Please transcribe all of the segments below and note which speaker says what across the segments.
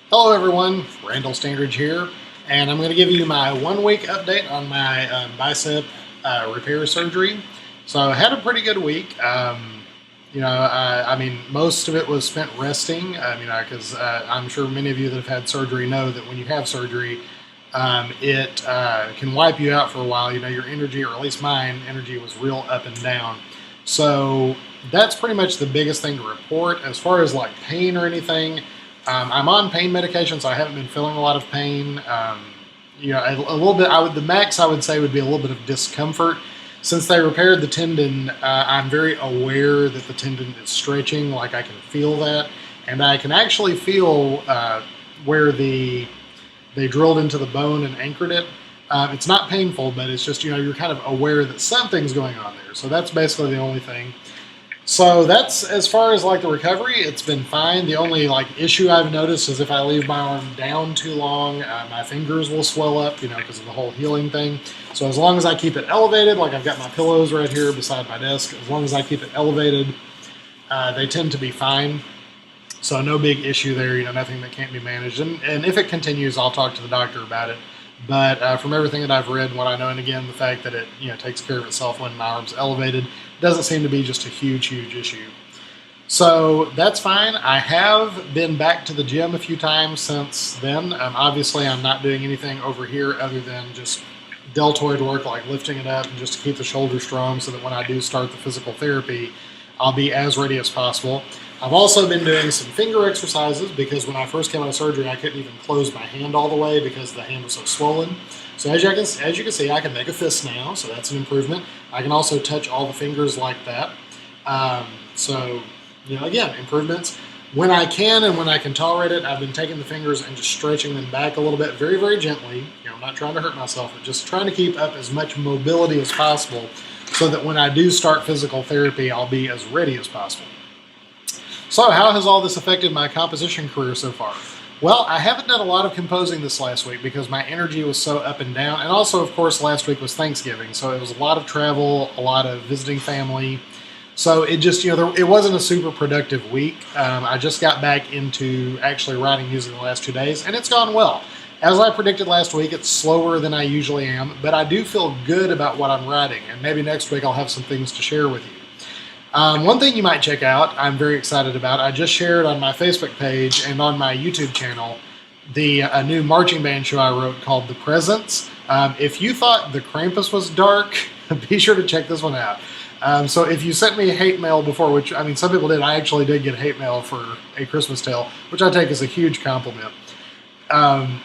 Speaker 1: Hello everyone, Randall Standridge here, and I'm going to give you my 1 week update on my bicep repair surgery. So I had a pretty good week. I mean, most of it was spent resting, because I'm sure many of you that have had surgery know that when you have surgery, it can wipe you out for a while. You know, your energy, or at least mine, energy was real up and down. So that's pretty much the biggest thing to report. As far as like pain or anything, I'm on pain medication, so I haven't been feeling a lot of pain. A little bit. The max I would say would be a little bit of discomfort. Since they repaired the tendon, I'm very aware that the tendon is stretching. Like I can feel that, and I can actually feel where they drilled into the bone and anchored it. It's not painful, but it's just you're kind of aware that something's going on there. So that's basically the only thing. So that's as far as like the recovery. It's been fine. The only like issue I've noticed is if I leave my arm down too long, my fingers will swell up, because of the whole healing thing. So as long as I keep it elevated, like I've got my pillows right here beside my desk, as long as I keep it elevated, they tend to be fine. So no big issue there, nothing that can't be managed. And if it continues, I'll talk to the doctor about it. But from everything that I've read and what I know, and again, the fact that it takes care of itself when my arm's elevated, doesn't seem to be just a huge issue. So that's fine. I have been back to the gym a few times since then. Obviously, I'm not doing anything over here other than just deltoid work, like lifting it up and just to keep the shoulder strong so that when I do start the physical therapy, I'll be as ready as possible. I've also been doing some finger exercises because when I first came out of surgery, I couldn't even close my hand all the way because the hand was so swollen. So as you can see, I can make a fist now, so that's an improvement. I can also touch all the fingers like that. Again, improvements. When I can and when I can tolerate it, I've been taking the fingers and just stretching them back a little bit, very, very gently. I'm not trying to hurt myself, but just trying to keep up as much mobility as possible so that when I do start physical therapy, I'll be as ready as possible. So how has all this affected my composition career so far? Well, I haven't done a lot of composing this last week because my energy was so up and down. And also, of course, last week was Thanksgiving. So it was a lot of travel, a lot of visiting family. So it just, it wasn't a super productive week. I just got back into actually writing music in the last 2 days, and it's gone well. As I predicted last week, it's slower than I usually am, but I do feel good about what I'm writing. And maybe next week I'll have some things to share with you. One thing you might check out, I'm very excited about, I just shared on my Facebook page and on my YouTube channel a new marching band show I wrote called The Presence. If you thought The Krampus was dark, be sure to check this one out. So if you sent me hate mail before, which, some people did, I actually did get hate mail for A Christmas Tale, which I take as a huge compliment.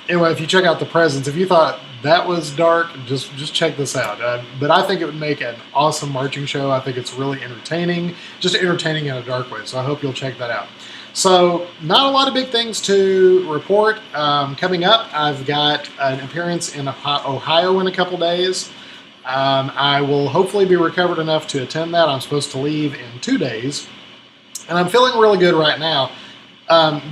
Speaker 1: Anyway, if you check out The Presence, if you thought that was dark, just check this out. But I think it would make an awesome marching show. I think it's really entertaining, just entertaining in a dark way. So I hope you'll check that out. So not a lot of big things to report. Coming up, I've got an appearance in Ohio in a couple days. I will hopefully be recovered enough to attend that. I'm supposed to leave in 2 days. And I'm feeling really good right now.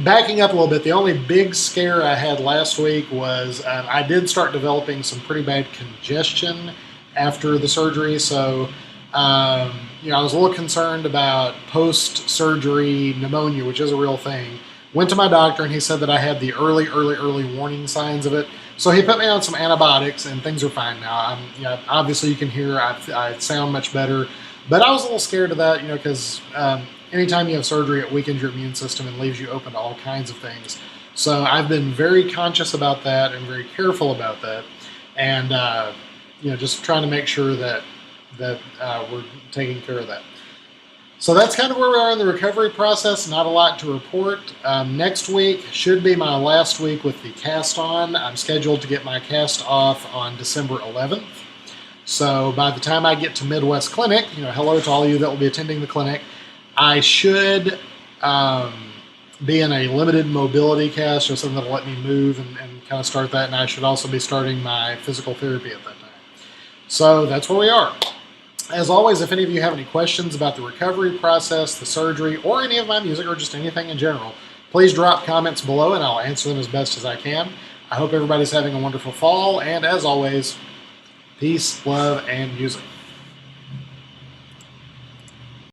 Speaker 1: Backing up a little bit, the only big scare I had last week was I did start developing some pretty bad congestion after the surgery. So, I was a little concerned about post-surgery pneumonia, which is a real thing. Went to my doctor and he said that I had the early warning signs of it. So he put me on some antibiotics and things are fine now. Obviously you can hear I sound much better, but I was a little scared of that, because anytime you have surgery, it weakens your immune system and leaves you open to all kinds of things. So I've been very conscious about that and very careful about that, and just trying to make sure that we're taking care of that. So that's kind of where we are in the recovery process. Not a lot to report. Next week should be my last week with the cast on. I'm scheduled to get my cast off on December 11th. So by the time I get to Midwest Clinic, hello to all of you that will be attending the clinic, I should be in a limited mobility cast, or something that'll let me move and kind of start that. And I should also be starting my physical therapy at that time. So that's where we are. As always, if any of you have any questions about the recovery process, the surgery, or any of my music, or just anything in general, please drop comments below and I'll answer them as best as I can. I hope everybody's having a wonderful fall, and as always, peace, love, and music.